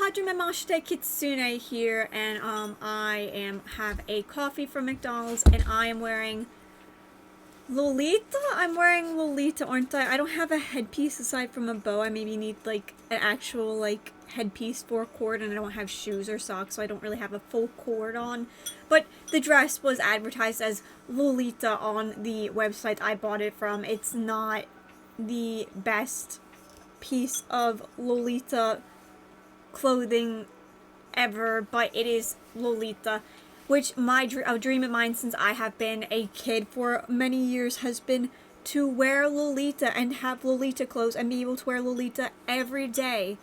Hajime Mashite Kitsune here, and I have a coffee from McDonald's, and I am wearing Lolita? I'm wearing Lolita, aren't I? I don't have a headpiece aside from a bow. I maybe need, like, an actual, like, headpiece for a cord, and I don't have shoes or socks, so I don't really have a full cord on. But the dress was advertised as Lolita on the website I bought it from. It's not the best piece of Lolita clothing ever, but it is Lolita, which a dream of mine since I have been a kid for many years has been to wear Lolita and have Lolita clothes and be able to wear Lolita every day.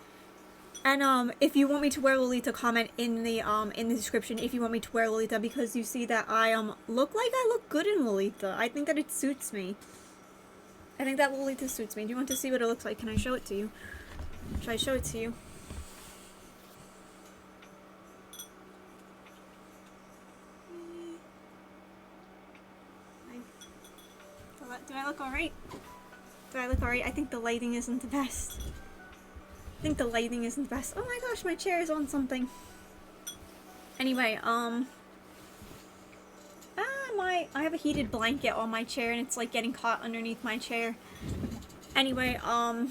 And if you want me to wear Lolita, comment in the description if you want me to wear Lolita, because you see that I look like I look good in Lolita. I think that it suits me. I think that Lolita suits me. Do you want to see what it looks like? Can I show it to you? Should I show it to you? Do I look alright? Do I look alright? I think the lighting isn't the best. Oh my gosh, my chair is on something. Anyway, I have a heated blanket on my chair and it's like getting caught underneath my chair. Anyway, oh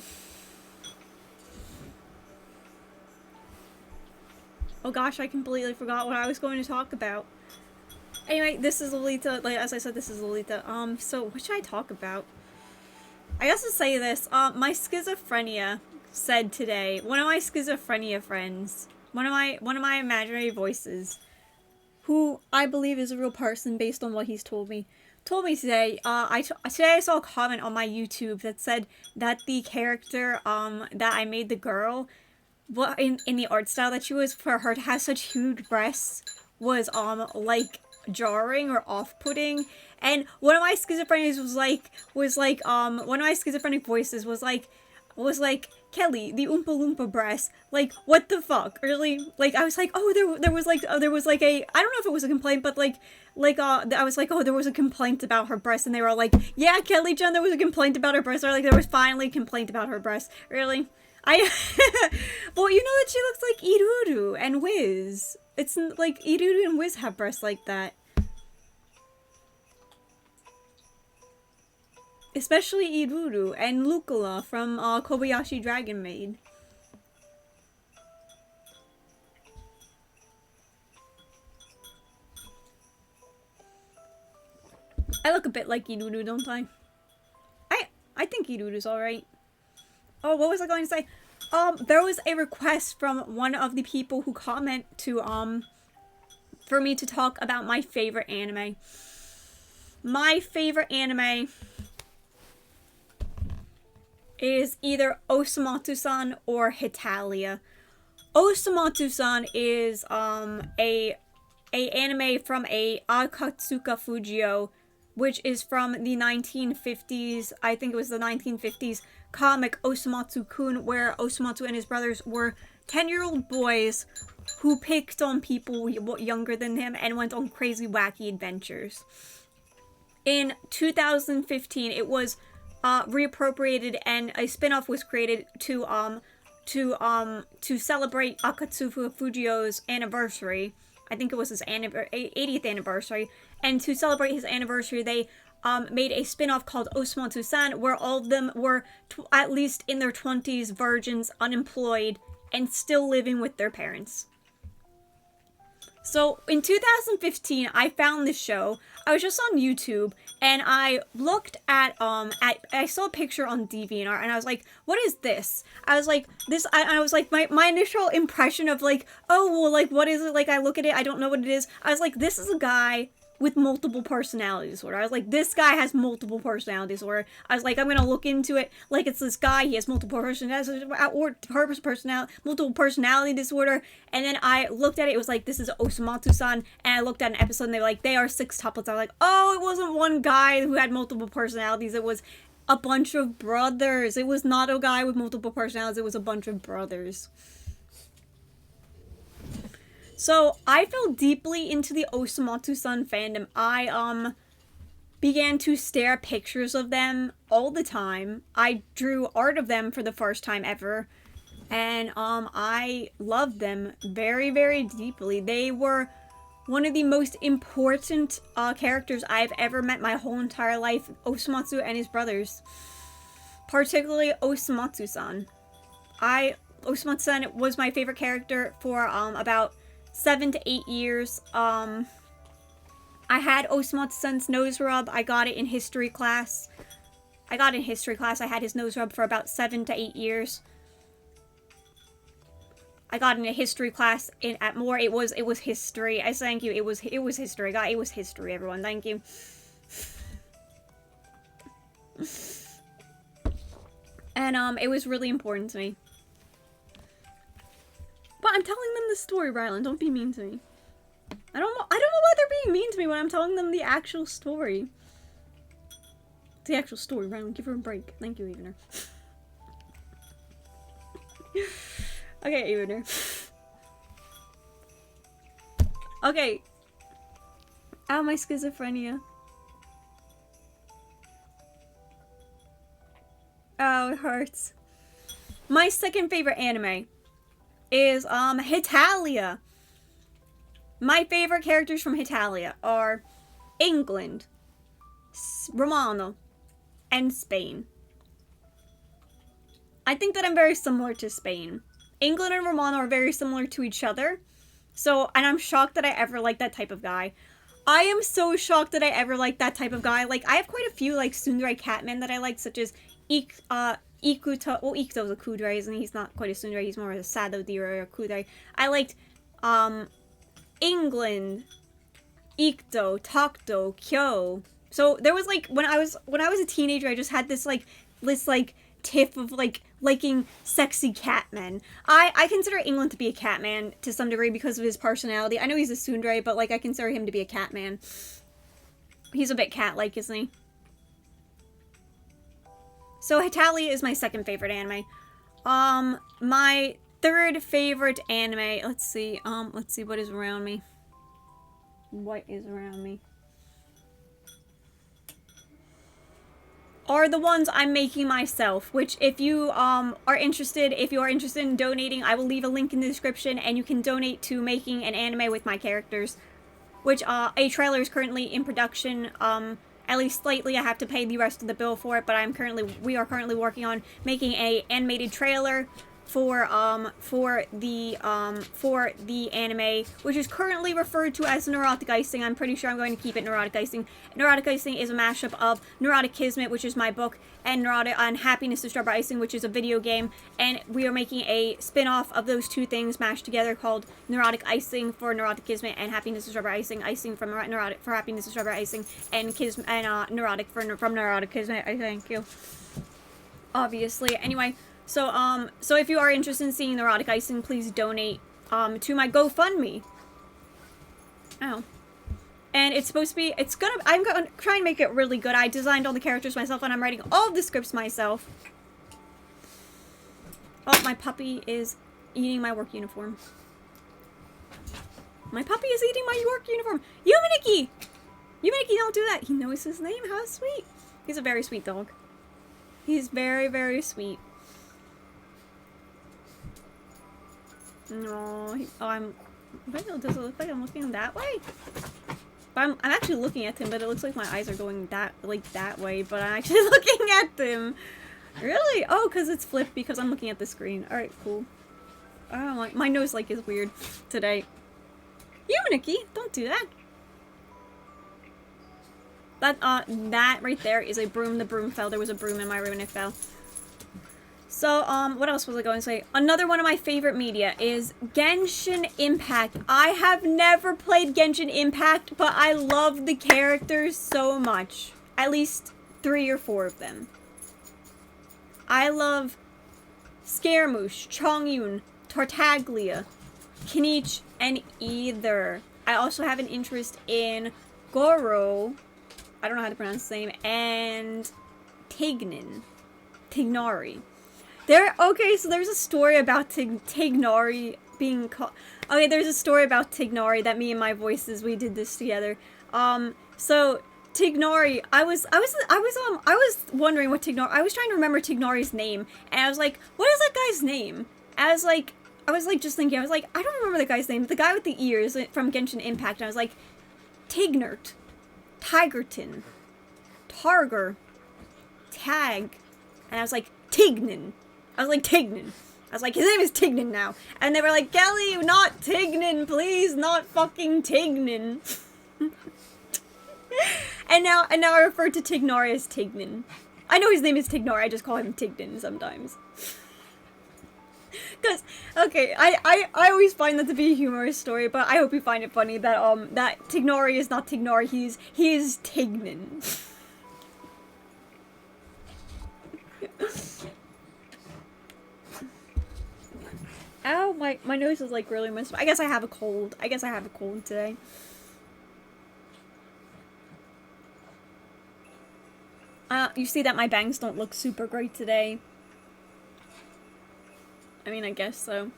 gosh, I completely forgot what I was going to talk about. Anyway, this is Lolita. Like, as I said, this is Lolita. So what should I talk about? I guess to say this, my schizophrenia said today, one of my schizophrenia friends, one of my imaginary voices, who I believe is a real person based on what he's told me today, today I saw a comment on my YouTube that said that the character, that I made the girl, what in the art style that she was, for her to have such huge breasts was, like, jarring or off-putting. And one of my schizophrenic one of my schizophrenic voices was like, Kelly, the Oompa Loompa breast, like, what the fuck? Really? Like, I was like, oh, there was like a, I don't know if it was a complaint, but I was like, oh, there was a complaint about her breast, and they were all like, yeah, Kelly Jen, there was a complaint about her breast, or like, there was finally a complaint about her breast. Really? Well, you know that she looks like Iruru and Wiz. It's like, Iruru and Wiz have breasts like that. Especially Iruru and Lucula from Kobayashi Dragon Maid. I look a bit like Iruru, don't I? I think Iruru's alright. Oh, what was I going to say? There was a request from one of the people who comment to, for me to talk about my favorite anime. My favorite anime is either Osamatsu-san or Hetalia. Osamatsu-san is, a anime from Akatsuka Fujio, which is from the 1950s, I think it was the 1950s, comic Osamatsu-kun, where Osamatsu and his brothers were 10-year-old boys who picked on people younger than him and went on crazy, wacky adventures. In 2015, it was reappropriated, and a spin-off was created to celebrate Akatsuka Fujio's anniversary. I think it was his 80th anniversary, and to celebrate his anniversary, they made a spin-off called Osamatsu-san, where all of them were at least in their 20s, virgins, unemployed, and still living with their parents. So, in 2015, I found this show. I was just on YouTube, and I looked at I saw a picture on DeviantArt, and I was like, what is this? I was like, my initial impression of, like, oh, well, like, what is it? Like, I look at it, I don't know what it is. I was like, this is a guy with multiple personality disorder. I was like, this guy has multiple personality disorder. I was like, I'm gonna look into it. Like, it's this guy, he has multiple personality disorder. And then I looked at it, it was like, this is Osamatsu-san. And I looked at an episode, and they were like, they are sextuplets. I was like, oh, it wasn't one guy who had multiple personalities. It was a bunch of brothers. It was not a guy with multiple personalities. It was a bunch of brothers. So, I fell deeply into the Osamatsu-san fandom. I, began to stare at pictures of them all the time. I drew art of them for the first time ever. And I loved them very, very deeply. They were one of the most important characters I've ever met my whole entire life. Osamatsu and his brothers. Particularly Osamatsu-san. Osamatsu-san was my favorite character for about 7 to 8 years. I had Osamatsu-san's nose rub. I got it in history class. I had his nose rub for about 7 to 8 years. I got in a history class at Moore. It was history. I thank you. It was history. It was history, everyone. Thank you. And it was really important to me. But I'm telling them the story, Rylan. Don't be mean to me. I don't know why they're being mean to me when I'm telling them the actual story. It's the actual story, Rylan. Give her a break. Thank you, Evener. Okay, Evener. Okay. Ow, my schizophrenia. Oh, it hurts. My second favorite anime is Hitalia. My favorite characters from Hitalia are England, Romano, and Spain. I think that I'm very similar to Spain. England and Romano are very similar to each other. So, and I'm shocked that I ever liked that type of guy. I am so shocked that I ever liked that type of guy. Like, I have quite a few, like, tsundere catmen that I like, such as Ikuto. Well, Ikuto's a kudere, isn't he? He's not quite a tsundere, he's more of a sado deer or a kudere. I liked, England, Ikuto, Takuto, Kyo. So, there was, like, when I was a teenager, I just had this tiff of, like, liking sexy catmen. I consider England to be a catman to some degree because of his personality. I know he's a tsundere, but, like, I consider him to be a catman. He's a bit cat-like, isn't he? So, Hitalia is my second favorite anime. My third favorite anime, let's see what is around me. What is around me? Are the ones I'm making myself, which if you are interested in donating, I will leave a link in the description, and you can donate to making an anime with my characters, which a trailer is currently in production. At least slightly. I have to pay the rest of the bill for it, but we are currently working on making a animated trailer for the anime, which is currently referred to as Neurotic Icing. I'm pretty sure I'm going to keep it Neurotic Icing. Neurotic Icing is a mashup of Neurotic Kismet, which is my book, and Happiness is Strawberry Icing, which is a video game, and we are making a spin-off of those two things mashed together called Neurotic Icing for Neurotic Kismet, and Happiness is Strawberry Icing from Neurotic for Happiness is Strawberry Icing, and Neurotic from Neurotic Kismet. I thank you. Obviously. Anyway. So if you are interested in seeing Neurotic Icing, please donate, to my GoFundMe. Oh. And it's supposed to be, I'm gonna try and make it really good. I designed all the characters myself, and I'm writing all of the scripts myself. Oh, my puppy is eating my work uniform. My puppy is eating my work uniform! Yumaniki! Yumaniki, don't do that! He knows his name, how sweet! He's a very sweet dog. He's very, very sweet. No, does it look like I'm looking that way? I'm actually looking at him, but it looks like my eyes are going that way, but I'm actually looking at them. Really? Oh, because it's flipped because I'm looking at the screen. Alright, cool. Oh, my nose, like, is weird today. Yumaniki, don't do that. That right there is a broom. The broom fell. There was a broom in my room and it fell. So, what else was I going to say? Another one of my favorite media is Genshin Impact. I have never played Genshin Impact, but I love the characters so much. At least 3 or 4 of them. I love Scaramouche, Chongyun, Tartaglia, Kinich, and Either. I also have an interest in Goro, I don't know how to pronounce his name, and Tignari. Okay, so there's a story about Tignari being called. Okay, there's a story about Tignari that me and my voices, we did this together. So Tignari, I was wondering what Tignari. I was trying to remember Tignari's name, and I was like, what is that guy's name? I was like just thinking, I was like, I don't remember the guy's name, the guy with the ears from Genshin Impact, and I was like, Tignert, Tigerton, Targer, Tag, and I was like, Tignan. I was like, Tignan. I was like, his name is Tignan now. And they were like, Kelly, not Tignan, please, not fucking Tignan. and now I refer to Tignari as Tignan. I know his name is Tignari, I just call him Tignan sometimes. Because, okay, I always find that to be a humorous story, but I hope you find it funny that, that Tignari is not Tignari, he is Tignan. Ow, my nose is like really messed up. I guess I have a cold. I guess I have a cold today. You see that my bangs don't look super great today. I mean, I guess so.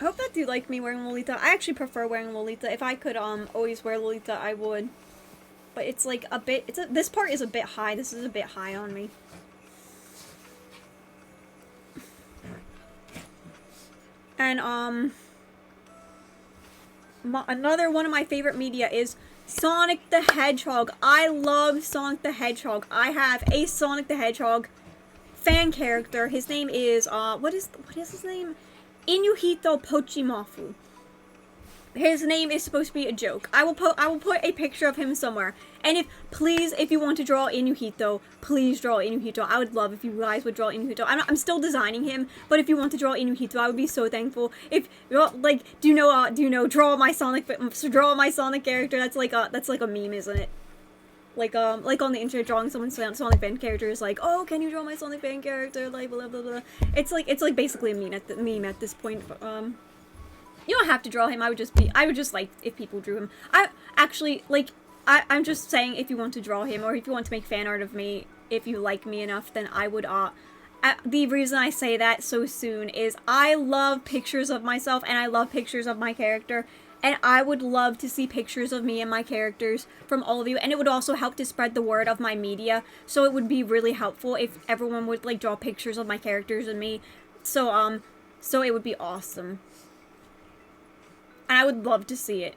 I hope that you like me wearing Lolita. I actually prefer wearing Lolita. If I could always wear Lolita, I would. But it's like a bit, this part is a bit high. This is a bit high on me. And, another one of my favorite media is Sonic the Hedgehog. I love Sonic the Hedgehog. I have a Sonic the Hedgehog fan character. His name is, what is his name? Inuhito Pochimafu. His name is supposed to be a joke. I will put a picture of him somewhere. And if you want to draw Inuhito, please draw Inuhito. I would love if you guys would draw Inuhito. I'm still designing him, but if you want to draw Inuhito, I would be so thankful. If like, do you know, draw my Sonic character? That's like a meme, isn't it? Like on the internet, drawing someone's Sonic fan character is like, oh, can you draw my Sonic fan character? Like blah blah blah. It's like basically a meme at this point. But, you don't have to draw him. I would just like if people drew him. I'm just saying, if you want to draw him, or if you want to make fan art of me, if you like me enough, then I would, the reason I say that so soon is I love pictures of myself, and I love pictures of my character, and I would love to see pictures of me and my characters from all of you, and it would also help to spread the word of my media, so it would be really helpful if everyone would, like, draw pictures of my characters and me, so it would be awesome. And I would love to see it.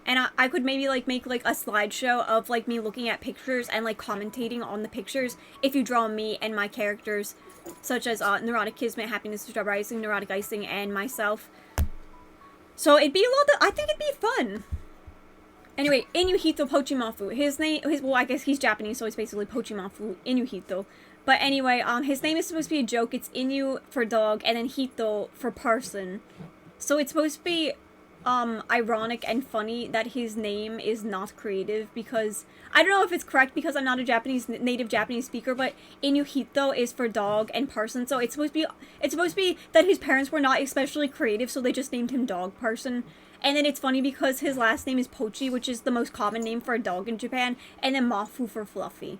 And I could maybe, like, make, like, a slideshow of, like, me looking at pictures and, like, commentating on the pictures if you draw me and my characters, such as, Neurotic Kismet, Happiness Star Rising, Neurotic Icing, and myself. So it'd be I think it'd be fun. Anyway, Inuhito Pochimafu. Well, I guess he's Japanese, so it's basically Pochimafu Inuhito. But anyway, his name is supposed to be a joke. It's Inu for dog, and then Hito for person. So it's supposed to be, ironic and funny that his name is not creative, because I don't know if it's correct because I'm not a native Japanese speaker, but Inuhito is for dog and person, so it's supposed to be that his parents were not especially creative, so they just named him Dog Person. And then it's funny because his last name is Pochi, which is the most common name for a dog in Japan, and then Mafu for Fluffy.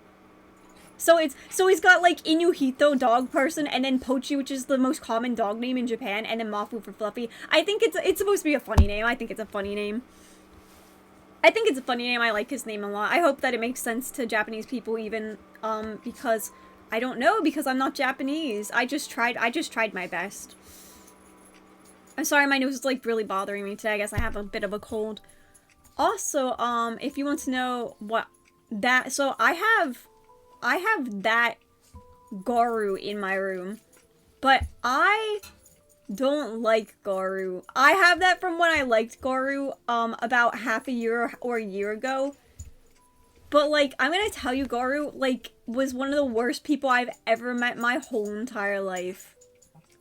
So he's got, like, Inuhito, Dog Person, and then Pochi, which is the most common dog name in Japan, and then Mafu for Fluffy. I think it's supposed to be a funny name. I think it's a funny name. I like his name a lot. I hope that it makes sense to Japanese people even, because I don't know, because I'm not Japanese. I just tried my best. I'm sorry, my nose is, like, really bothering me today. I guess I have a bit of a cold. Also, if you want to know so I have that Garu in my room, but I don't like Garu. I have that from when I liked Garu, about half a year or a year ago. But, like, I'm gonna tell you, Garu, like, was one of the worst people I've ever met my whole entire life.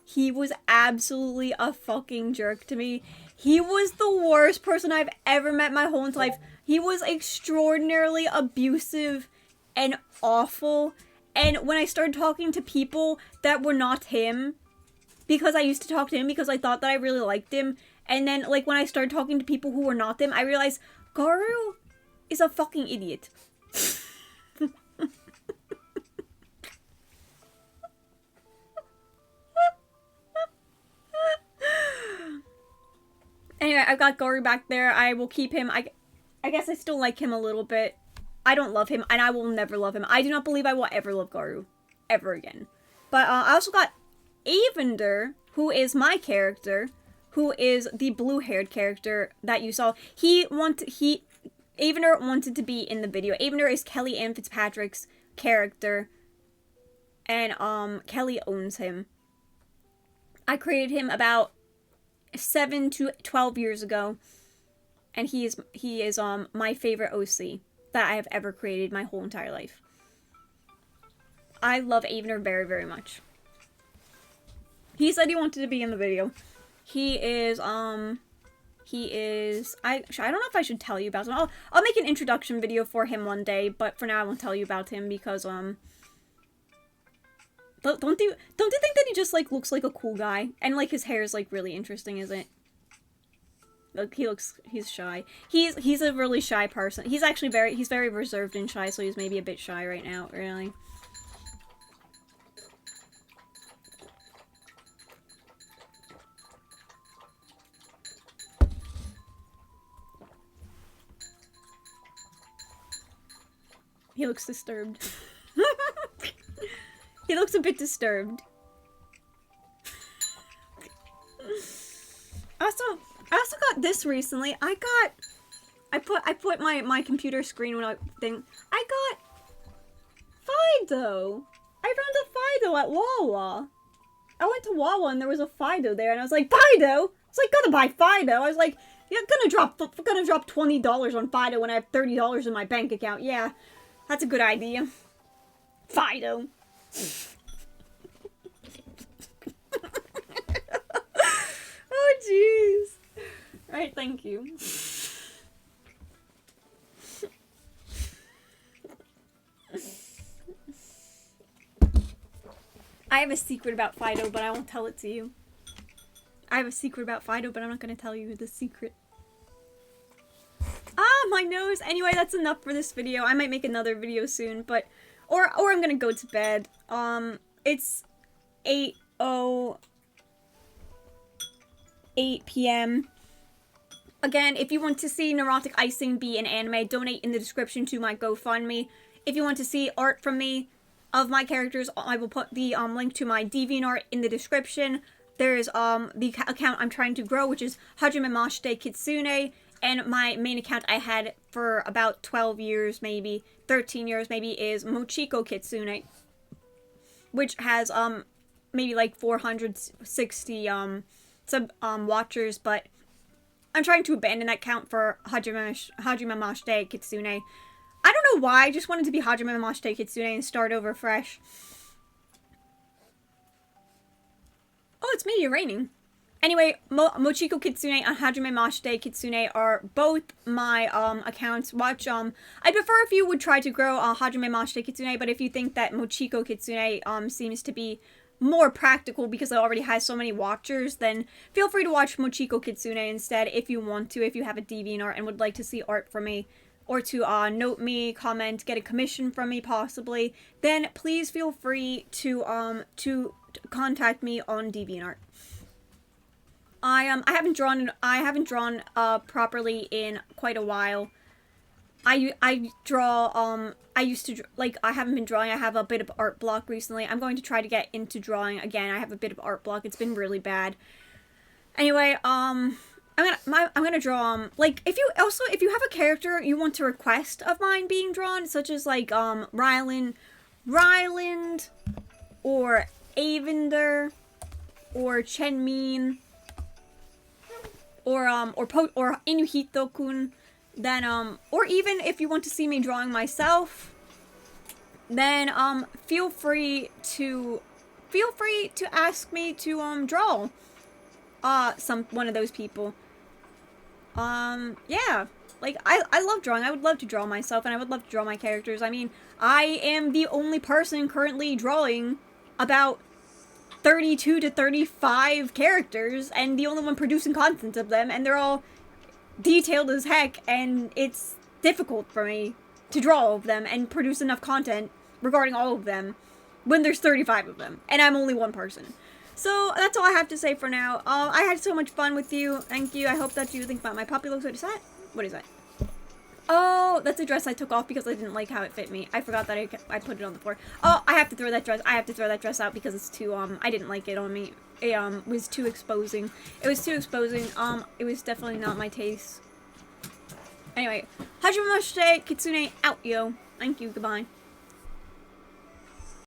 He was absolutely a fucking jerk to me. He was the worst person I've ever met my whole entire life. He was extraordinarily abusive and awful, and when I started talking to people that were not him, because I used to talk to him because I thought that I really liked him, and then, like, when I started talking to people who were not him, I realized Garu is a fucking idiot. Anyway, I've got Garu back there. I will keep him. I guess I still like him a little bit. I don't love him, and I will never love him. I do not believe I will ever love Garu. Ever again. But, I also got Avender, who is my character, who is the blue-haired character that you saw, Avender wanted to be in the video. Avender is Kelly Ann Fitzpatrick's character, and Kelly owns him. I created him about 7 to 12 years ago, and he is my favorite OC that I have ever created my whole entire life. I love Avner very, very much. He said he wanted to be in the video. I don't know if I should tell you about him. I'll make an introduction video for him one day, but for now I won't tell you about him because, don't you think that he just, like, looks like a cool guy? And, like, his hair is, like, really interesting, isn't it? Like, he's shy. He's a really shy person. He's actually he's very reserved and shy, so he's maybe a bit shy right now, really. He looks disturbed. He looks a bit disturbed. I also got this recently. I put my computer screen thing. I got Fido. I found a Fido at Wawa. I went to Wawa and there was a Fido there, and I was like, Fido? I was like, gonna buy Fido. I was like, yeah, gonna drop $20 on Fido when I have $30 in my bank account. Yeah, that's a good idea. Fido. Oh, jeez. Alright, thank you. I have a secret about Fido, but I won't tell it to you. I have a secret about Fido, but I'm not going to tell you the secret. Ah, my nose! Anyway, that's enough for this video. I might make another video soon, but... Or I'm gonna go to bed. It's 8 p.m. Again, if you want to see Neurotic Icing be an anime, donate in the description to my GoFundMe. If you want to see art from me of my characters, I will put the link to my DeviantArt in the description. There's the account I'm trying to grow, which is Hajime Mashite Kitsune, and my main account I had for about 12 years, maybe 13 years, maybe, is Mochiko Kitsune, which has maybe like 460 watchers, but I'm trying to abandon that count for Hajime Mashite Kitsune. I don't know why, I just wanted to be Hajime Mashite Kitsune and start over fresh. Oh, it's maybe raining. Anyway, Mochiko Kitsune and Hajime Mashite Kitsune are both my accounts. Watch, I'd prefer if you would try to grow Hajime Mashite Kitsune, but if you think that Mochiko Kitsune seems to be more practical because it already has so many watchers, then feel free to watch Mochiko Kitsune instead if you want to, if you have a DeviantArt and would like to see art from me, or to note me, comment, get a commission from me possibly, then please feel free to contact me on DeviantArt. I haven't drawn properly in quite a while. I used to, like, I haven't been drawing. I have a bit of art block recently. I'm going to try to get into drawing again. I have a bit of art block. It's been really bad. Anyway, I'm gonna draw, like, if you have a character you want to request of mine being drawn, such as, like, Ryland, or Avender, or Chenmin, or Inuhito-kun, then, or even if you want to see me drawing myself, then, feel free to ask me to, draw, one of those people. Yeah, like, I love drawing. I would love to draw myself, and I would love to draw my characters. I mean, I am the only person currently drawing about 32 to 35 characters, and the only one producing content of them, and they're all detailed as heck, and it's difficult for me to draw all of them and produce enough content regarding all of them when there's 35 of them, and I'm only one person. So, that's all I have to say for now. I had so much fun with you. Thank you. I hope that you think about my puppy looks. What is that? What is that? Oh, that's a dress I took off because I didn't like how it fit me. I forgot that I put it on the floor. Oh, I have to throw that dress. I have to throw that dress out because it's too, I didn't like it on me. It, was too exposing. It was too exposing. It was definitely not my taste. Anyway, Hajime Kitsune out, yo. Thank you, goodbye.